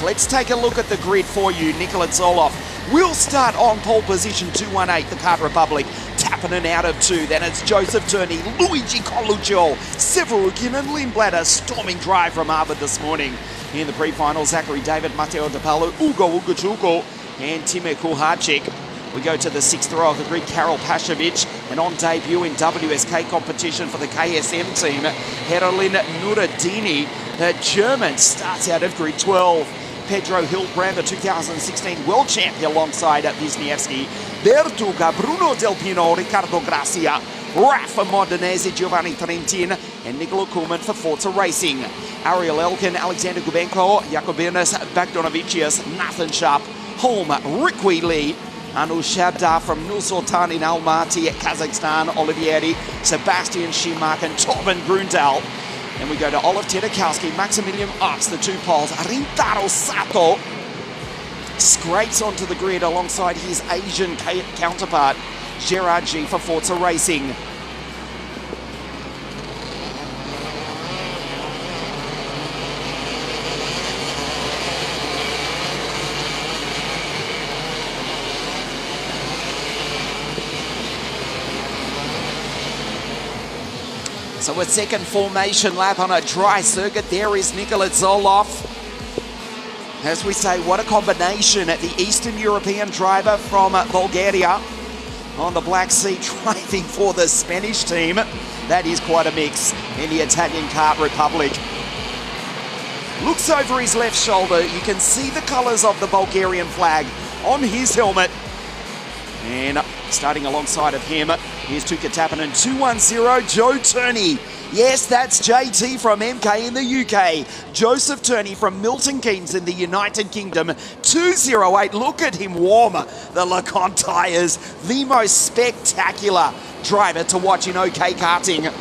Let's take a look at the grid for you. Nikola Zoloff will start on pole position, 218, the KART Republic. Tappinen out of 2. Then it's Joseph Turney, Luigi Coluccio, Severukin and Lindblad. A storming drive from Harvard this morning. In the pre-final, Zachary David, Matteo De Paolo, Ugo Ugochukwu and Timur Kuharczyk. We go to the 6th row of the grid, Karol Pashovic, and on debut in WSK competition for the KSM team, Herolin Nuradini, the German, starts out of grid 12. Pedro Hilbrand, the 2016 world champion alongside Wisniewski, Bertuga, Bruno Del Pino, Riccardo Gracia, Rafa Modenese, Giovanni Trentin, and Nikola Kuhlmann for Forza Racing. Ariel, Elkin, Alexander Gubenko, Jakobinas, Bagdonovicius, Nathan Sharp, Holm, Riqui Lee, Anu Shabda from Nur Sultan in Almaty, Kazakhstan, Olivieri, Sebastian Schimak and Torben Grundal. And we go to Olive Tedekowski, Maximilian Ox, the 2 poles, Rintaro Sato scrapes onto the grid alongside his Asian counterpart, Gerard G for Forza Racing. So a second formation lap on a dry circuit. There is Nikola Zoloff. As we say, what a combination at the Eastern European driver from Bulgaria on the Black Sea driving for the Spanish team. That is quite a mix in the Italian KART Republic. Looks over his left shoulder. You can see the colours of the Bulgarian flag on his helmet. And starting alongside of him, here's Tuukka Tappinen, 210, Joe Turney. Yes, that's JT from MK in the UK. Joseph Turney from Milton Keynes in the United Kingdom, 208. Look at him warm. The Lacan tyres, the most spectacular driver to watch in OK Karting.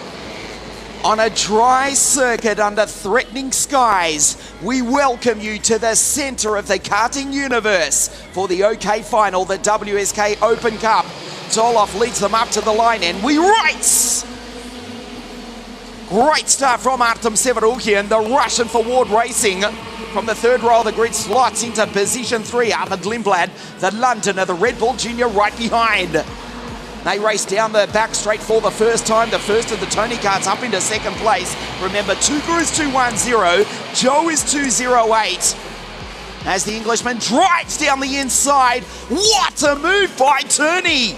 On a dry circuit under threatening skies, we welcome you to the centre of the karting universe for the OK Final, the WSK Open Cup. Zoloff leads them up to the line and we race! Great start from Artem Severukin, the Russian for Ward Racing. From the 3rd row of the grid, slots into position 3. Albert Lindblad, the Londoner, the Red Bull Junior right behind. They race down the back straight for the first time. The first of the Tony karts up into 2nd place. Remember, Tuukka is 210, Joe is 208. As the Englishman drives down the inside, what a move by Turney!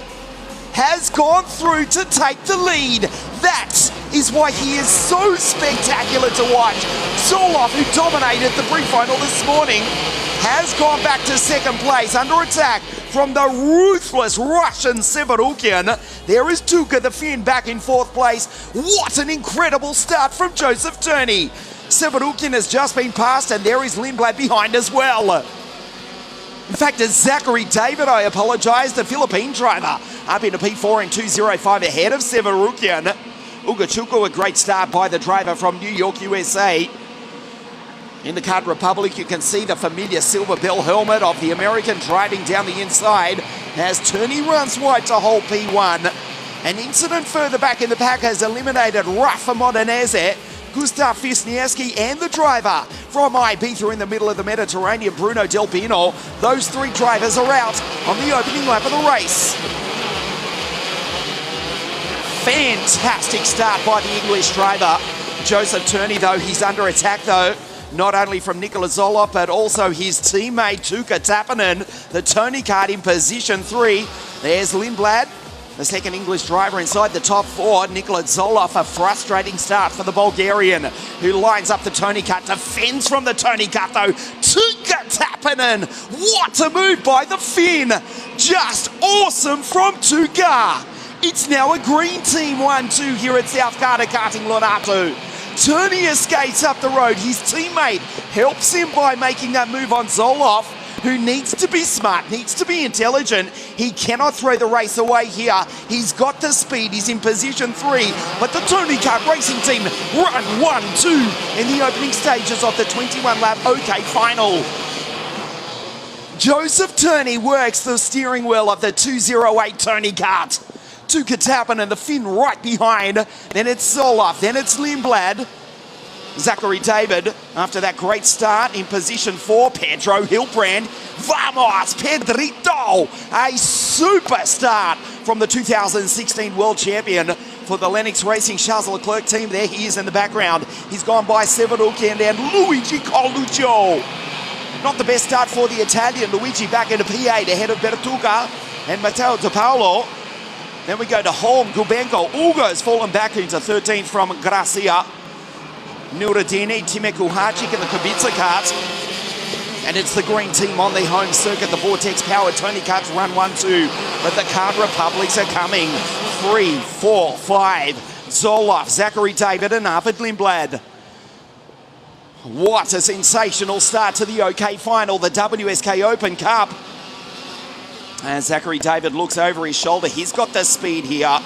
Has gone through to take the lead. That is why he is so spectacular to watch. Zoloff, who dominated the pre-final this morning, has gone back to 2nd place under attack from the ruthless Russian Severukin. There is Tuukka, the Finn, back in 4th place. What an incredible start from Joseph Turney. Severukin has just been passed and there is Lindblad behind as well. In fact, it's Zachary David, I apologise, the Philippine driver, up into P4 in 2:05 ahead of Severukin. Ugochukwu, a great start by the driver from New York, USA. In the KART Republic, you can see the familiar silver bell helmet of the American driving down the inside as Turney runs wide to hold P1. An incident further back in the pack has eliminated Rafa Modenese, Gustav Wisniewski and the driver from Ibiza in the middle of the Mediterranean, Bruno Del Pino. Those 3 drivers are out on the opening lap of the race. Fantastic start by the English driver. Joseph Turney, though, he's under attack, though. Not only from Nikola Zoloff, but also his teammate Tuukka Tappinen, the Tony kart in position 3. There's Lindblad, the 2nd English driver inside the top 4. Nikola Zoloff, a frustrating start for the Bulgarian, who lines up the Tony kart, defends from the Tony kart though. Tuukka Tappinen, what a move by the Finn. Just awesome from Tuukka. It's now a green team 1-2 here at South Garda Karting LONATO. Turney escapes up the road. His teammate helps him by making that move on Zoloff, who needs to be smart, needs to be intelligent. He cannot throw the race away here. He's got the speed. He's in position 3. But the Tony kart racing team run 1-2 in the opening stages of the 21-lap OK Final. Joseph Turney works the steering wheel of the 208 Tony kart. Tuukka Tappinen and the Finn right behind. Then it's Zoloff. Then it's Lindblad. Zachary David, after that great start in position 4, Pedro Hilbrand. Vamos, Pedrito! A super start from the 2016 world champion for the Lennox Racing Charles Leclerc team. There he is in the background. He's gone by Severukend and Luigi Coluccio. Not the best start for the Italian. Luigi back into P8 ahead of Bertuga and Matteo De Paolo. Then we go to Holm, Gubenko. Ugo's fallen back into 13th from Gracia. Nuradini, Timeku Hacic in the Kubica kart. And it's the green team on the home circuit. The Vortex-powered Turney karts run 1-2. But the KART Republics are coming. 3, 4, 5. Zoloff, Zachary David and Albert Lindblad. What a sensational start to the OK Final, the WSK Open Cup. And Zachary David looks over his shoulder. He's got the speed here.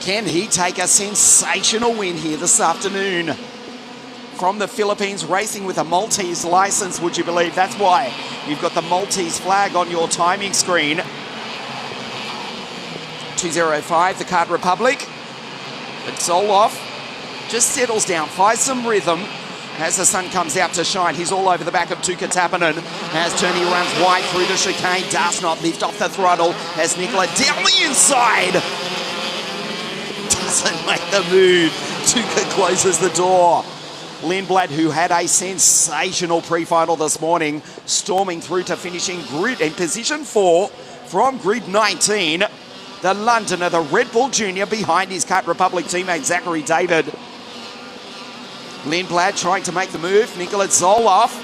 Can he take a sensational win here this afternoon? From the Philippines, racing with a Maltese license, would you believe? That's why you've got the Maltese flag on your timing screen. 2:05, the KART Republic. But Zoloff just settles down, finds some rhythm as the sun comes out to shine. He's all over the back of Tuukka Tappinen as Turney runs wide through the chicane. Does not lift off the throttle as Nicola down the inside. Doesn't make the move. Tuukka closes the door. Lindblad, who had a sensational pre-final this morning, storming through to finishing grid in position 4 from grid 19. The Londoner, the Red Bull Junior, behind his KART Republic teammate Zachary David. Lindblad trying to make the move. Nikola Zoloff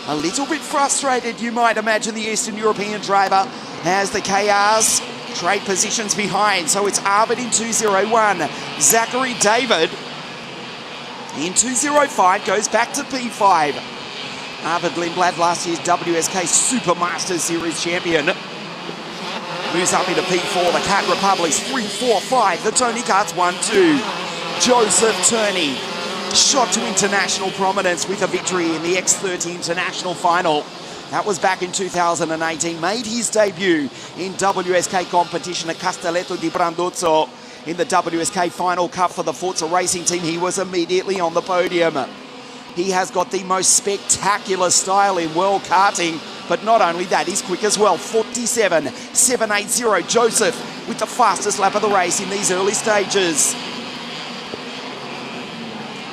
a little bit frustrated, you might imagine, the Eastern European driver, as the KRs trade positions behind. So it's Albert in 2:01. Zachary David in 2:05 goes back to P5. Albert Lindblad, last year's WSK Supermasters Series champion, moves up into P4. The KART Republic's 3, 4, 5. The Turney karts 1, 2. Joseph Turney shot to international prominence with a victory in the X30 International Final. That was back in 2018. Made his debut in WSK competition at Castelletto di Branduzzo in the WSK Final Cup for the Forza Racing team. He was immediately on the podium. He has got the most spectacular style in world karting, but not only that, he's quick as well. 47.780. Joseph with the fastest lap of the race in these early stages.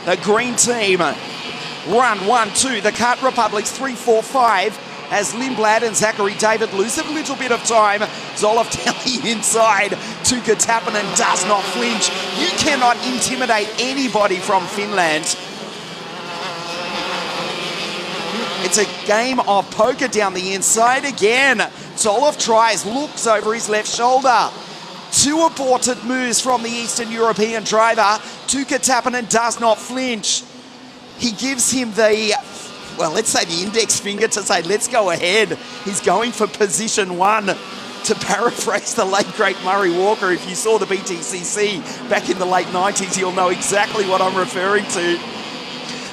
The green team run 1-2. The KART Republic's 3, 4, 5 as Lindblad and Zachary David lose a little bit of time. Zoloff down the inside. Tuukka Tappinen does not flinch. You cannot intimidate anybody from Finland. It's a game of poker down the inside again. Zoloff tries, looks over his left shoulder. 2 aborted moves from the Eastern European driver. Tuukka Tappinen does not flinch. He gives him the, well, let's say the index finger to say, let's go ahead. He's going for position 1. To paraphrase the late great Murray Walker, if you saw the BTCC back in the late 90s, you'll know exactly what I'm referring to.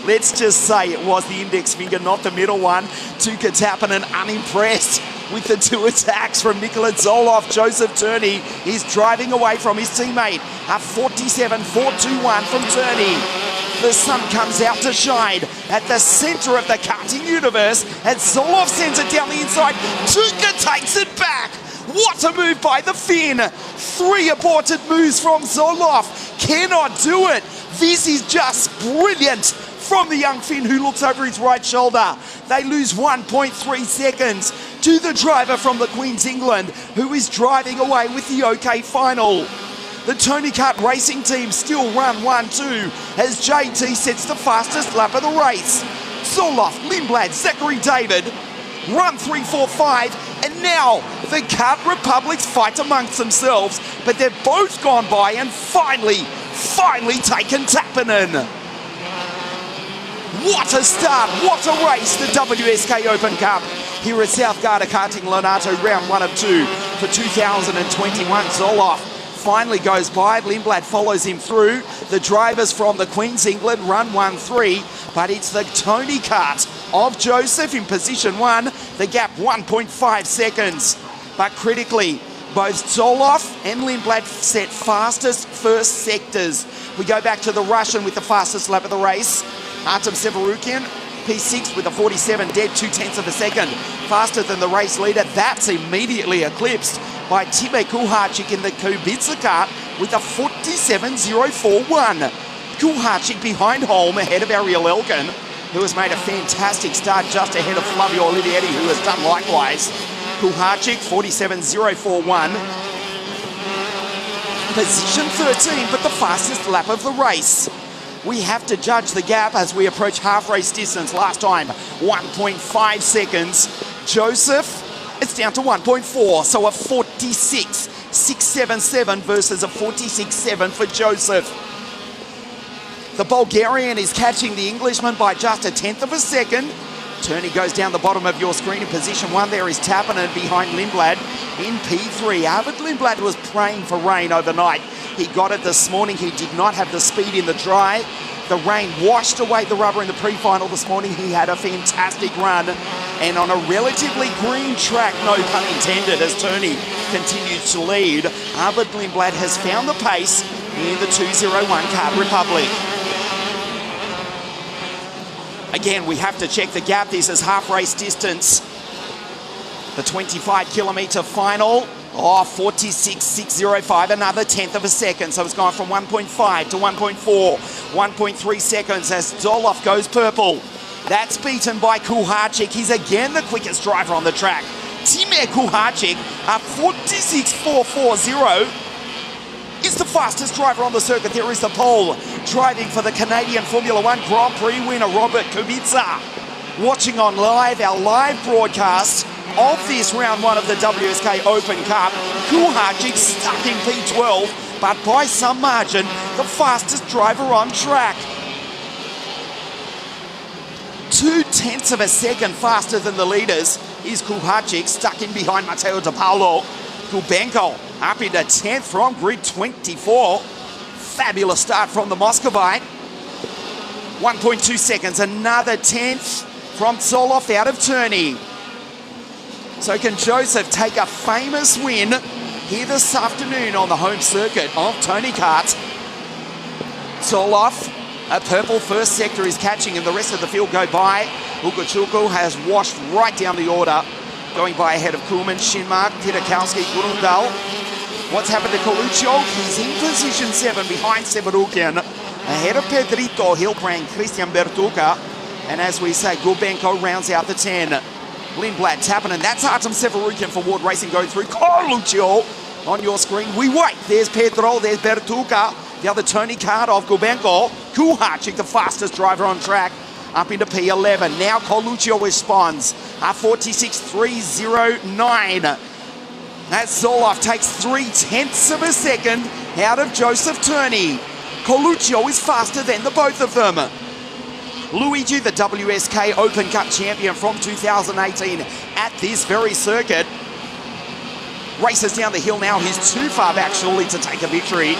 Let's just say it was the index finger, not the middle one. Tuukka Tappinen unimpressed with the 2 attacks from Nikola Zoloff. Joseph Turney is driving away from his teammate. A 47.421 from Turney. The sun comes out to shine at the center of the karting universe as Zoloff sends it down the inside. Tuukka takes it back. What a move by the Finn. 3 aborted moves from Zoloff. Cannot do it. This is just brilliant from the young Finn, who looks over his right shoulder. They lose 1.3 seconds to the driver from the Queen's England, who is driving away with the OK Final. The Turney KART racing team still run 1-2 as JT sets the fastest lap of the race. Zoloff, Lindblad, Zachary David run 3, 4, 5, and now the KART Republics fight amongst themselves, but they've both gone by and finally taken Tappinen. What a start, what a race, the WSK Open Cup here at South Garda Karting Lonato, round 1 of 2 for 2021. Zoloff finally goes by. Lindblad follows him through. The drivers from the Queen's England run 1-3, but it's the Turney kart of Joseph in position 1. The gap 1.5 seconds. But critically, Both Zoloff and Lindblad set fastest first sectors. We go back to the Russian with the fastest lap of the race. Artem Severukian, P6 with a 47 dead 0.2 of a second. Faster than the race leader. That's immediately eclipsed by Timur Kuharczyk in the Kubica kart with a 47.041. Kuharczyk behind home ahead of Ariel Elkin, who has made a fantastic start just ahead of Flavio Olivetti, who has done likewise. Kuharczyk 47.041. Position 13, but the fastest lap of the race. We have to judge the gap as we approach half race distance. Last time, 1.5 seconds. Joseph, it's down to 1.4, so a 46.677 versus a 46.7 for Joseph. The Bulgarian is catching the Englishman by just 1/10 of a second. Turney goes down the bottom of your screen in position 1. There is Tappanen behind Lindblad in P3. Albert Lindblad was praying for rain overnight. He got it this morning. He did not have the speed in the dry. The rain washed away the rubber in the pre-final this morning. He had a fantastic run. And on a relatively green track, no pun intended, as Turney continues to lead, Albert Lindblad has found the pace in the 201 Kart Republic. Again, we have to check the gap. This is half race distance. The 25-kilometre final. Oh, 46.605, another 1/10 of a second. So it's gone from 1.5 to 1.4, 1.3 seconds as Zoloff goes purple. That's beaten by Kuharczyk. He's again the quickest driver on the track. Timur Kuharczyk, a 46.440, is the fastest driver on the circuit. There is the pole. Driving for the Canadian Formula One Grand Prix winner, Robert Kubica. Watching on live, our live broadcast of this round 1 of the WSK Open Cup. Kuharczyk stuck in P12, but by some margin, the fastest driver on track. 0.2 of a second faster than the leaders is Kuharczyk, stuck in behind Matteo De Paulo. Gubenko up into 10th from grid 24. Fabulous start from the Muscovite. 1.2 seconds, another 10th from Zoloff out of Turney. So can Joseph take a famous win here this afternoon on the home circuit of Tony Kart? Zoloff, a purple first sector, is catching and the rest of the field go by. Ugochukwu has washed right down the order, going by ahead of Kuhlmann, Shinmark, Tidakowski, Gurundal. What's happened to Coluccio? He's in position 7 behind Severukian. Ahead of Pedrito, Hilbrand, Christian Bertuca. And as we say, Gubenko rounds out the 10. Lindblad, Tappanen, that's Artem Severukian for Ward Racing going through. Coluccio on your screen. We wait. There's Pedro, there's Bertuca. The other Tony Kart of Gubenko. Kuharczyk, the fastest driver on track, up into P11. Now Coluccio responds. 46.309. As Zoloff takes 0.3 of a second out of Joseph Turney. Coluccio is faster than the both of them. Luigi, the WSK Open Cup champion from 2018 at this very circuit, races down the hill now. He's too far back surely to take a victory,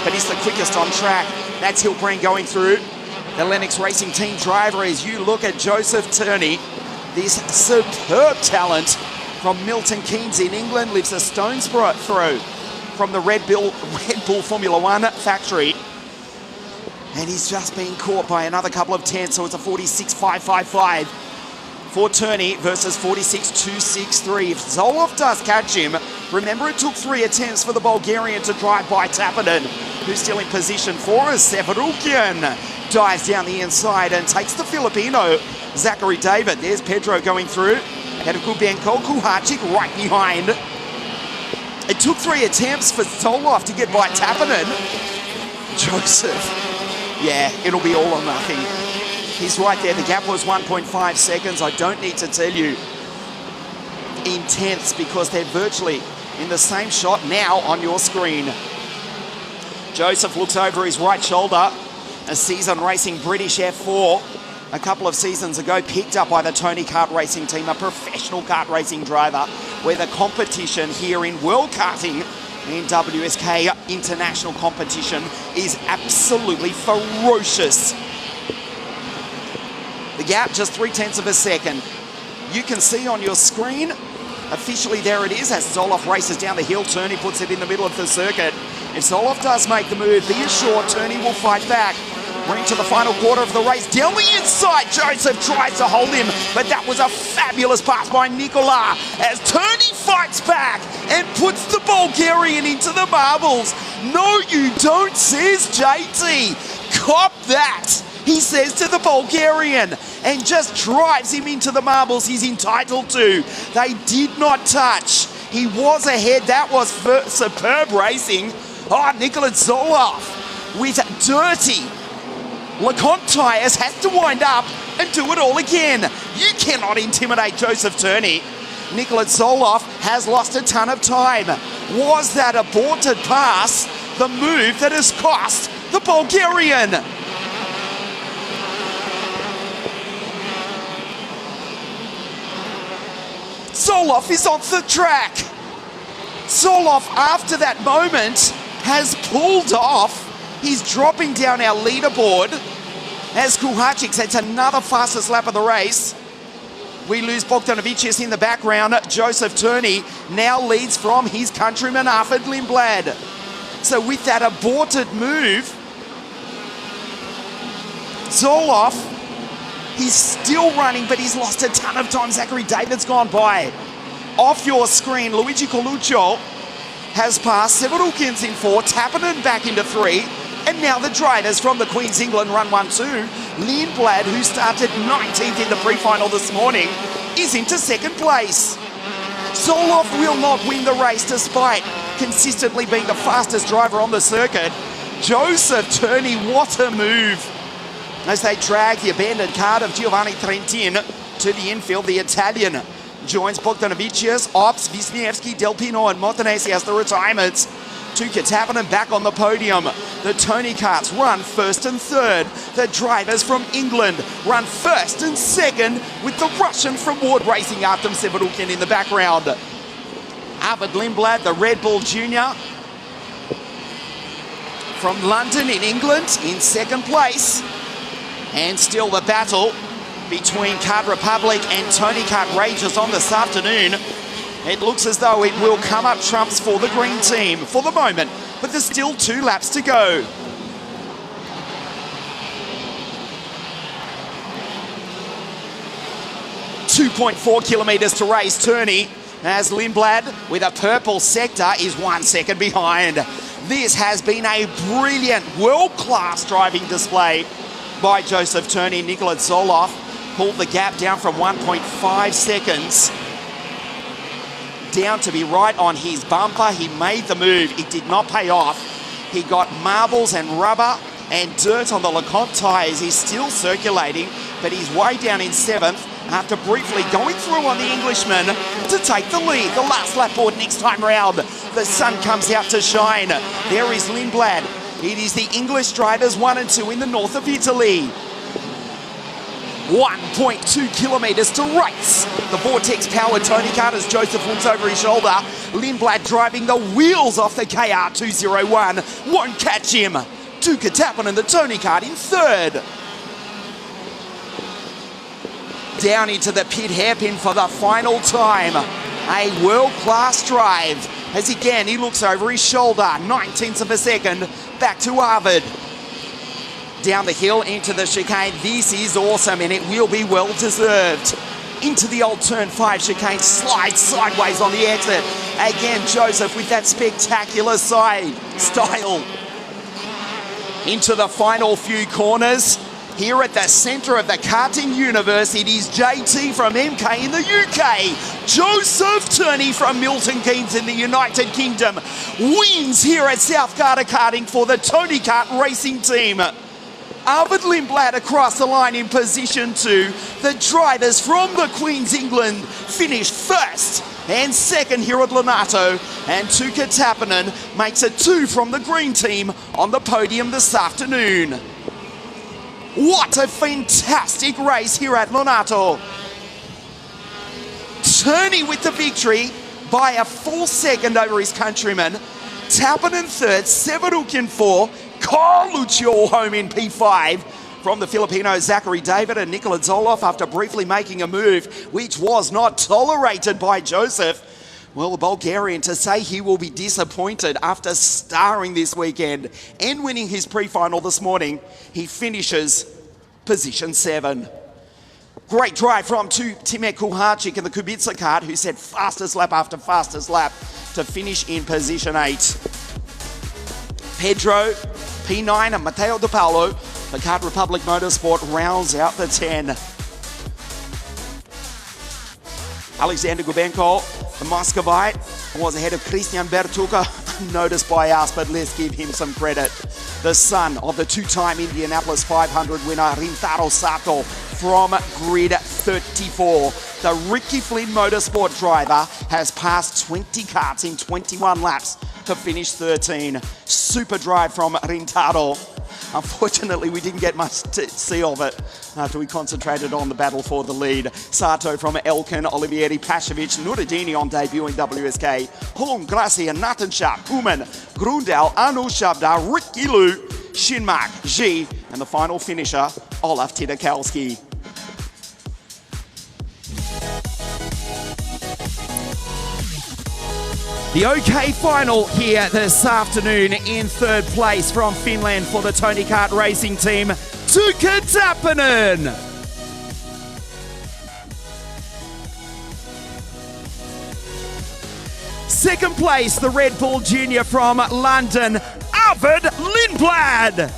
but he's the quickest on track. That's Hilbrand going through. The Lennox Racing Team driver, as you look at Joseph Turney, this superb talent from Milton Keynes in England, lives a stone's throw from the Red Bull Formula One factory. And he's just been caught by another couple of 10, so it's a 46.555 for Turney versus 46.263. If Zoloff does catch him, remember it took 3 attempts for the Bulgarian to drive by Tappanen, who's still in position 4 as Severukian dives down the inside and takes the Filipino, Zachary David. There's Pedro going through. Ahead of Gubenko, Kuharczyk right behind. It took 3 attempts for Zoloff to get by Tappanen. Joseph. Yeah, it'll be all or nothing. He's right there. The gap was 1.5 seconds. I don't need to tell you in tenths because they're virtually in the same shot now on your screen. Joseph looks over his right shoulder. A seasoned racing British F4 a couple of seasons ago, picked up by the Tony Kart Racing Team, a professional kart racing driver, where the competition here in World Karting in WSK international competition is absolutely ferocious. The gap just 0.3 of a second. You can see on your screen Officially there it is as Zoloff races down the hill. Turney puts it in the middle of the circuit. If Zoloff does make the move, be assured Turney will fight back. We're into the final quarter of the race. Down the inside, Joseph tries to hold him, but that was a fabulous pass by Nicola as Turney fights back and puts the Bulgarian into the marbles. No, you don't, says JT. Cop that, he says to the Bulgarian, and just drives him into the marbles he's entitled to. They did not touch. He was ahead. That was superb racing. Oh, Nikola Zoloff with dirty LeConte tyres has to wind up and do it all again. You cannot intimidate Joseph Turney. Nikola Zoloff has lost a ton of time. Was that aborted pass the move that has cost the Bulgarian? Zoloff is off the track. Zoloff, after that moment, has pulled off. He's dropping down our leaderboard as Kuhacic sets another fastest lap of the race. We lose Bogdanovicius in the background. Joseph Turney now leads from his countryman Albert Lindblad. So with that aborted move, Zoloff, he's still running, but he's lost a ton of time. Zachary David's gone by. Off your screen, Luigi Coluccio has passed Severukins in 4, Tappanen back into 3, and now the drivers from the Queen's England run 1-2. Lindblad, who started 19th in the pre-final this morning, is into second place. Zoloff will not win the race despite consistently being the fastest driver on the circuit. Joseph Turney, what a move. As they drag the abandoned cart of Giovanni Trentin to the infield, the Italian joins Bogdanovicius, Ops, Wisniewski, Del Pino and Montanesi as the retirements. Tuukka Tappanen back on the podium. The Turney karts run first and third. The drivers from England run first and second with the Russian from Ward Racing, Artem Severukin in the background. Albert Lindblad, the Red Bull Junior from London in England in second place. And still the battle between Kart Republic and Tony Kart rages on this afternoon. It looks as though it will come up trumps for the green team for the moment, but there's still 2 laps to go. .4 kilometres to race. Turney, as Lindblad with a purple sector, is 1 second behind. This has been a brilliant, world-class driving display by Joseph Turney. Nikola Zoloff pulled the gap down from 1.5 seconds down to be right on his bumper. He made the move. It did not pay off. He got marbles and rubber and dirt on the LeConte tyres. He's still circulating, but he's way down in 7th after briefly going through on the Englishman to take the lead. The last lap board next time round. The sun comes out to shine. There is Lindblad. It is the English drivers 1 and 2 in the north of Italy. 1.2 kilometres to race. The Vortex-powered Tony kart as Joseph looks over his shoulder. Lindblad driving the wheels off the KART 201. Won't catch him. Tuukka Tappanen, the Tony kart in 3rd. Down into the pit hairpin for the final time. A world-class drive. As again, he looks over his shoulder. 19ths of a second. Back to Arvid. Down the hill into the chicane. This is awesome and it will be well deserved. Into the old turn 5 chicane, slides sideways on the exit. Again, Joseph with that spectacular side style. Into the final few corners. Here at the centre of the karting universe, it is JT from MK in the UK. Joseph Turney from Milton Keynes in the United Kingdom wins here at South Garda Karting for the Tony Kart racing team. Albert Lindblad across the line in position 2. The drivers from the Queen's England finish first and second here at Lonato. And Tuukka Tappanen makes it 2 from the green team on the podium this afternoon. What a fantastic race here at Lonato. Turney with the victory by a full second over his countryman. Tappanen 3rd, Severukin 4, Coluccio home in P5. from the Filipinos Zachary David and Nikola Zoloff after briefly making a move which was not tolerated by Joseph. Well, the Bulgarian to say he will be disappointed after starring this weekend and winning his pre-final this morning. He finishes position 7. Great drive from Timek Kulharczyk in the Kubica kart, who set fastest lap after fastest lap to finish in position 8. Pedro, P9 and Matteo De Paulo, the KART Republic Motorsport rounds out the 10. Alexander Gubenko, the Muscovite, was ahead of Christian Bertuca, unnoticed by us, but let's give him some credit. The son of the two-time Indianapolis 500 winner, Rintaro Sato, from grid 34. The Ricky Flynn Motorsport driver has passed 20 karts in 21 laps to finish 13. Super drive from Rintaro. Unfortunately, we didn't get much to see of it after we concentrated on the battle for the lead. Sato from Elkin, Olivieri Pashevic, Nureddini on debut in WSK, Holm, Gracia, Natanchak, Uman, Grundal, Anu Shabda, Ricky Lu, Shinmak, G, and the final finisher, Olaf Tidakalski. The OK Final here this afternoon in third place from Finland for the Turney kart racing team, Tuukka Tappinen. Second place, the Red Bull Junior from London, Albert Lindblad.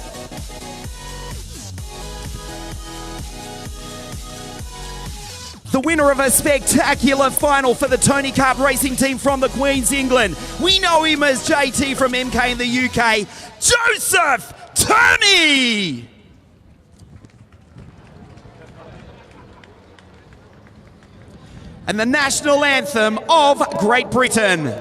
The winner of a spectacular final for the Turney kart racing team from the Queen's, England. We know him as JT from MK in the UK, Joseph Turney! And the national anthem of Great Britain.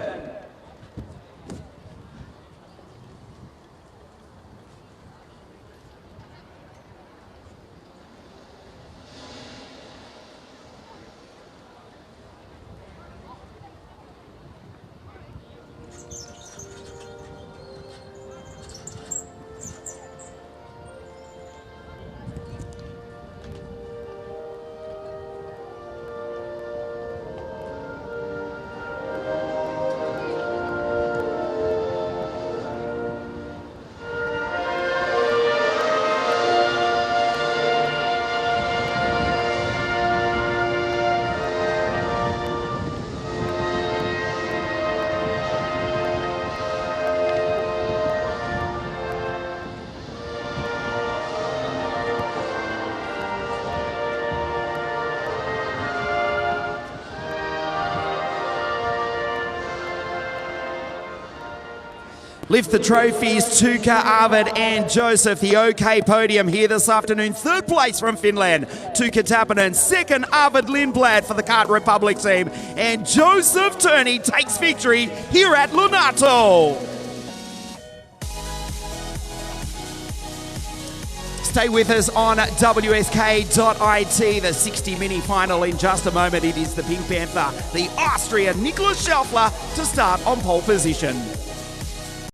Lift the trophies, Tuukka, Arvid and Joseph. The OK podium here this afternoon. Third place from Finland, Tuukka Tappinen. Second, Arvid Lindblad for the KART Republic team. And Joseph Turney takes victory here at LONATO. Stay with us on WSK.it. The 60 mini final in just a moment. It is the Pink Panther, the Austrian Nicholas Schaeffler, to start on pole position.